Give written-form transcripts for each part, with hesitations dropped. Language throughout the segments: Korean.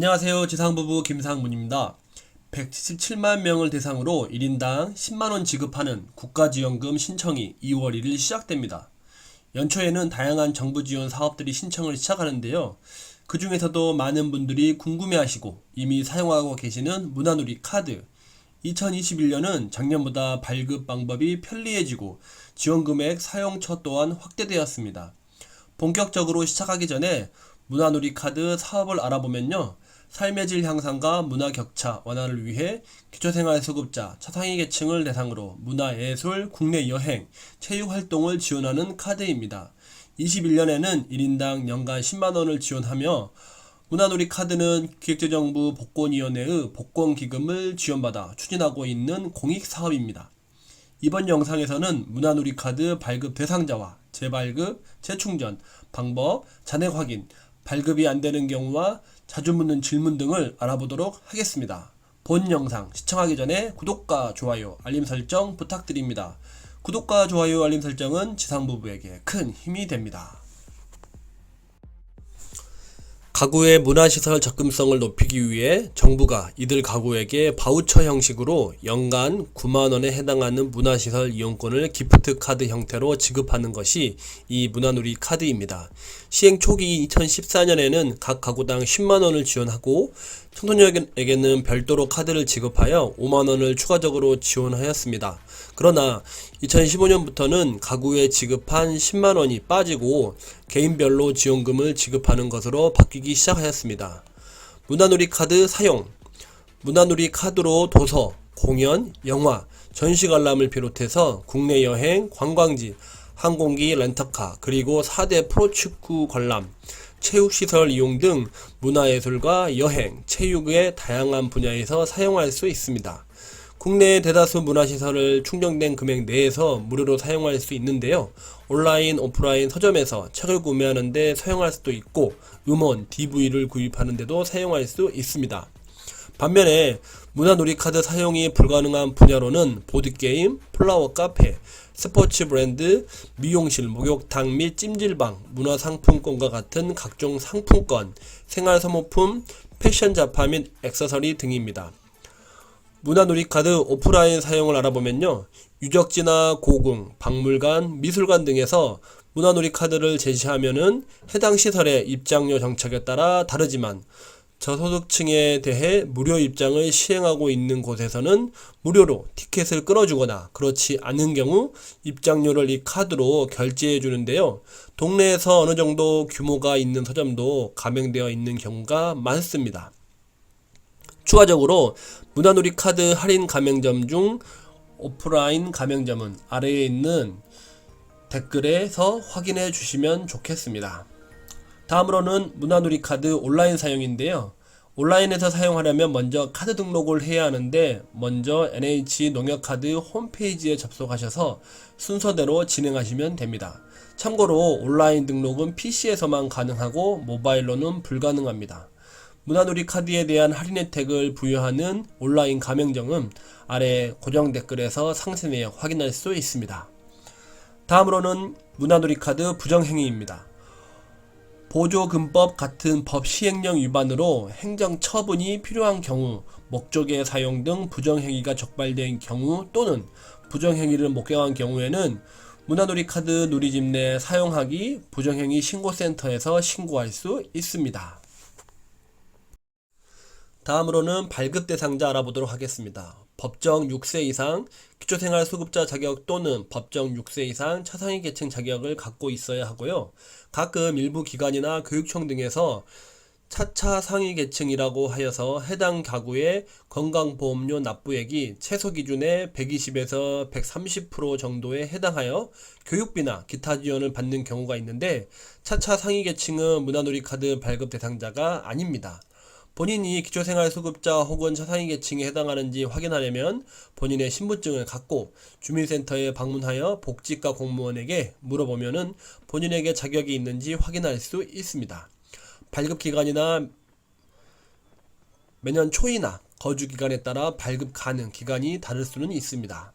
안녕하세요. 지상부부 김상문입니다. 177만 명을 대상으로 1인당 10만원 지급하는 국가지원금 신청이 2월 1일 시작됩니다. 연초에는 다양한 정부 지원 사업들이 신청을 시작하는데요. 그 중에서도 많은 분들이 궁금해하시고 이미 사용하고 계시는 문화누리 카드. 2021년은 작년보다 발급 방법이 편리해지고 지원금액 사용처 또한 확대되었습니다. 본격적으로 시작하기 전에 문화누리 카드 사업을 알아보면요. 삶의 질 향상과 문화 격차 완화를 위해 기초생활수급자, 차상위 계층을 대상으로 문화예술, 국내 여행, 체육 활동을 지원하는 카드입니다. 21년에는 1인당 연간 10만원을 지원하며 문화누리 카드는 기획재정부 복권위원회의 복권기금을 지원받아 추진하고 있는 공익사업입니다. 이번 영상에서는 문화누리 카드 발급 대상자와 재발급, 재충전, 방법, 잔액 확인, 발급이 안되는 경우와 자주 묻는 질문 등을 알아보도록 하겠습니다. 본 영상 시청하기 전에 구독과 좋아요, 알림 설정 부탁드립니다. 구독과 좋아요, 알림 설정은 지상부부에게 큰 힘이 됩니다. 가구의 문화시설 접근성을 높이기 위해 정부가 이들 가구에게 바우처 형식으로 연간 9만원에 해당하는 문화시설 이용권을 기프트 카드 형태로 지급하는 것이 이 문화누리 카드입니다. 시행 초기 2014년에는 각 가구당 10만원을 지원하고 청소년에게는 별도로 카드를 지급하여 5만원을 추가적으로 지원하였습니다. 그러나 2015년부터는 가구에 지급한 10만원이 빠지고 개인별로 지원금을 지급하는 것으로 바뀌기 시작하였습니다. 문화누리 카드 사용. 문화누리 카드로 도서, 공연, 영화, 전시 관람을 비롯해서 국내 여행, 관광지, 항공기 렌터카, 그리고 4대 프로축구 관람, 체육시설 이용 등 문화예술과 여행, 체육의 다양한 분야에서 사용할 수 있습니다. 국내 대다수 문화시설을 충정된 금액 내에서 무료로 사용할 수 있는데요. 온라인, 오프라인 서점에서 책을 구매하는 데 사용할 수도 있고 음원, DVD를 구입하는 데도 사용할 수 있습니다. 반면에 문화누리 카드 사용이 불가능한 분야로는 보드게임, 플라워 카페, 스포츠 브랜드, 미용실, 목욕탕 및 찜질방, 문화상품권과 같은 각종 상품권, 생활소모품, 패션 잡화 및 액세서리 등입니다. 문화누리 카드 오프라인 사용을 알아보면요. 유적지나 고궁, 박물관, 미술관 등에서 문화누리 카드를 제시하면은 해당 시설의 입장료 정책에 따라 다르지만 저소득층에 대해 무료 입장을 시행하고 있는 곳에서는 무료로 티켓을 끊어주거나 그렇지 않은 경우 입장료를 이 카드로 결제해 주는데요. 동네에서 어느 정도 규모가 있는 서점도 가맹되어 있는 경우가 많습니다. 추가적으로 문화누리 카드 할인 가맹점 중 오프라인 가맹점은 아래에 있는 댓글에서 확인해 주시면 좋겠습니다. 다음으로는 문화누리 카드 온라인 사용인데요. 온라인에서 사용하려면 먼저 카드 등록을 해야 하는데 먼저 NH농협카드 홈페이지에 접속하셔서 순서대로 진행하시면 됩니다. 참고로 온라인 등록은 PC에서만 가능하고 모바일로는 불가능합니다. 문화누리 카드에 대한 할인 혜택을 부여하는 온라인 가맹점은 아래 고정 댓글에서 상세 내역 확인할 수 있습니다. 다음으로는 문화누리 카드 부정행위입니다. 보조금법 같은 법 시행령 위반으로 행정처분이 필요한 경우, 목적의 사용 등 부정행위가 적발된 경우 또는 부정행위를 목격한 경우에는 문화누리 카드 누리집 내 사용하기 부정행위 신고센터에서 신고할 수 있습니다. 다음으로는 발급 대상자 알아보도록 하겠습니다. 법정 6세 이상 기초생활수급자 자격 또는 법정 6세 이상 차상위 계층 자격을 갖고 있어야 하고요. 가끔 일부 기관이나 교육청 등에서 차차 상위 계층이라고 하여서 해당 가구의 건강보험료 납부액이 최소 기준의 120에서 130% 정도에 해당하여 교육비나 기타 지원을 받는 경우가 있는데 차차 상위 계층은 문화누리 카드 발급 대상자가 아닙니다. 본인이 기초생활수급자 혹은 차상위 계층에 해당하는지 확인하려면 본인의 신분증을 갖고 주민센터에 방문하여 복지과 공무원에게 물어보면은 본인에게 자격이 있는지 확인할 수 있습니다. 발급 기간이나 매년 초이나 거주 기간에 따라 발급 가능 기간이 다를 수는 있습니다.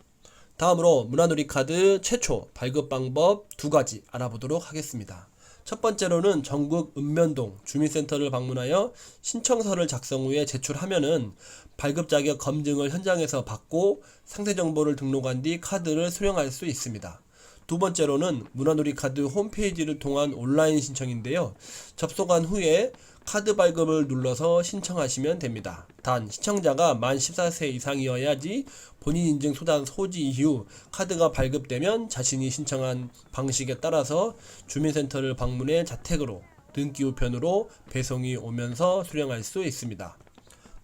다음으로 문화누리 카드 최초 발급 방법 2가지 알아보도록 하겠습니다. 첫 번째로는 전국 읍면동 주민센터를 방문하여 신청서를 작성 후에 제출하면은 발급 자격 검증을 현장에서 받고 상세 정보를 등록한 뒤 카드를 수령할 수 있습니다. 두 번째로는 문화놀이 카드 홈페이지를 통한 온라인 신청인데요. 접속한 후에 카드 발급을 눌러서 신청하시면 됩니다. 단 시청자가 만 14세 이상이어야지 본인 인증 소단 소지 이후 카드가 발급되면 자신이 신청한 방식에 따라서 주민센터를 방문해 자택으로 등기 우편으로 배송이 오면서 수령할 수 있습니다.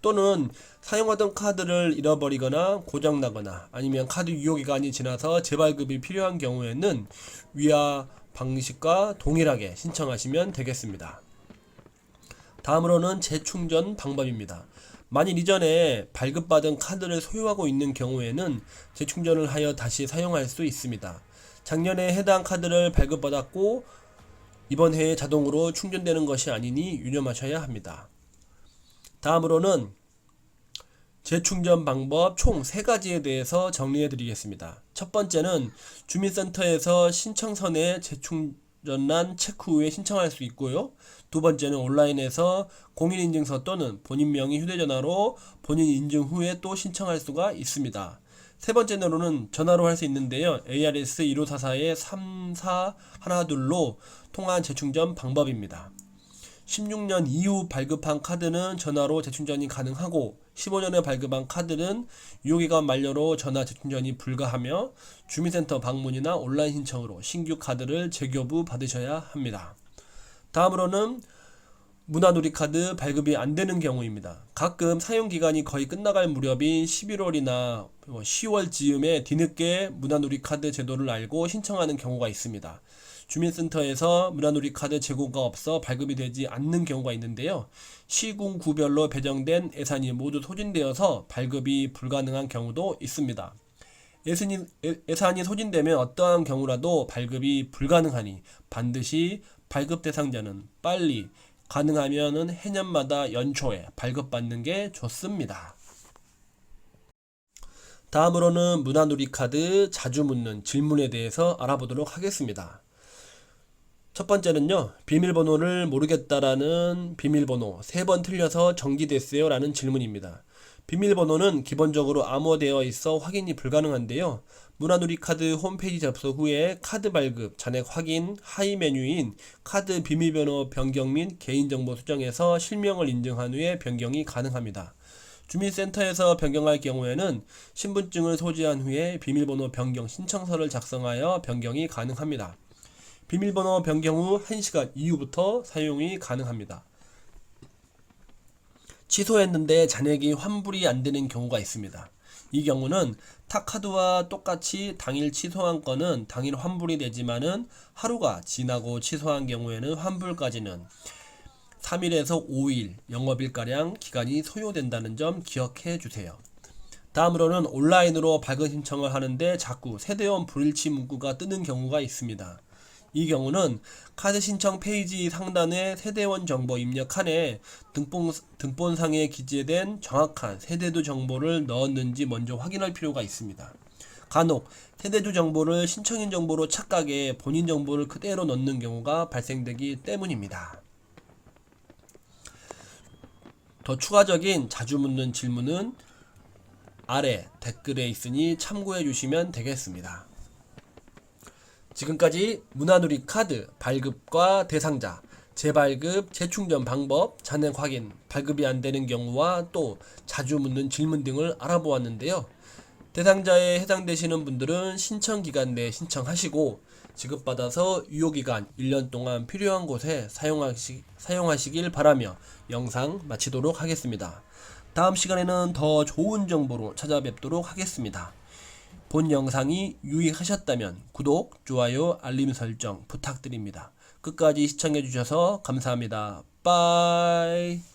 또는 사용하던 카드를 잃어버리거나 고장나거나 아니면 카드 유효기간이 지나서 재발급이 필요한 경우에는 위와 방식과 동일하게 신청하시면 되겠습니다. 다음으로는 재충전 방법입니다. 만일 이전에 발급받은 카드를 소유하고 있는 경우에는 재충전을 하여 다시 사용할 수 있습니다. 작년에 해당 카드를 발급받았고 이번 해에 자동으로 충전되는 것이 아니니 유념하셔야 합니다. 다음으로는 재충전 방법 총 3가지에 대해서 정리해 드리겠습니다. 첫 번째는 주민센터에서 신청선에 재충전란 체크 후에 신청할 수 있고요. 두 번째는 온라인에서 공인인증서 또는 본인 명의 휴대전화로 본인 인증 후에 또 신청할 수가 있습니다. 세 번째로는 전화로 할 수 있는데요. ARS 1544-3412로 통한 재충전 방법입니다. 16년 이후 발급한 카드는 전화로 재충전이 가능하고 15년에 발급한 카드는 유효기간 만료로 전화 재충전이 불가하며 주민센터 방문이나 온라인 신청으로 신규 카드를 재교부 받으셔야 합니다. 다음으로는 문화놀이 카드 발급이 안 되는 경우입니다. 가끔 사용기간이 거의 끝나갈 무렵인 11월이나 10월 즈음에 뒤늦게 문화놀이 카드 제도를 알고 신청하는 경우가 있습니다. 주민센터에서 문화놀이 카드 재고가 없어 발급이 되지 않는 경우가 있는데요. 시군구별로 배정된 예산이 모두 소진되어서 발급이 불가능한 경우도 있습니다. 예산이 소진되면 어떠한 경우라도 발급이 불가능하니 반드시 발급 대상자는 빨리 가능하면은 해년마다 연초에 발급받는 게 좋습니다. 다음으로는 문화놀이 카드 자주 묻는 질문에 대해서 알아보도록 하겠습니다. 첫 번째는요, 비밀번호를 모르겠다라는 비밀번호 3번 틀려서 정지됐어요 라는 질문입니다. 비밀번호는 기본적으로 암호되어 있어 확인이 불가능한데요. 문화놀이 카드 홈페이지 접속 후에 카드 발급, 잔액 확인, 하위 메뉴인 카드 비밀번호 변경 및 개인정보 수정에서 실명을 인증한 후에 변경이 가능합니다. 주민센터에서 변경할 경우에는 신분증을 소지한 후에 비밀번호 변경 신청서를 작성하여 변경이 가능합니다. 비밀번호 변경 후 1시간 이후부터 사용이 가능합니다. 취소했는데 잔액이 환불이 안 되는 경우가 있습니다. 이 경우는 타카드와 똑같이 당일 취소한 건은 당일 환불이 되지만은 하루가 지나고 취소한 경우에는 환불까지는 3일에서 5일 영업일가량 기간이 소요된다는 점 기억해 주세요. 다음으로는 온라인으로 발급 신청을 하는데 자꾸 세대원 불일치 문구가 뜨는 경우가 있습니다. 이 경우는 카드 신청 페이지 상단에 세대원 정보 입력칸에 등본상에 기재된 정확한 세대도 정보를 넣었는지 먼저 확인할 필요가 있습니다. 간혹 세대주 정보를 신청인 정보로 착각해 본인 정보를 그대로 넣는 경우가 발생되기 때문입니다. 더 추가적인 자주 묻는 질문은 아래 댓글에 있으니 참고해 주시면 되겠습니다. 지금까지 문화놀이 카드 발급과 대상자, 재발급, 재충전 방법, 잔액 확인, 발급이 안 되는 경우와 또 자주 묻는 질문 등을 알아보았는데요. 대상자에 해당되시는 분들은 신청 기간 내에 신청하시고 지급받아서 유효기간 1년 동안 필요한 곳에 사용하시길 바라며 영상 마치도록 하겠습니다. 다음 시간에는 더 좋은 정보로 찾아뵙도록 하겠습니다. 본 영상이 유익하셨다면 구독, 좋아요, 알림 설정 부탁드립니다. 끝까지 시청해주셔서 감사합니다. 빠이.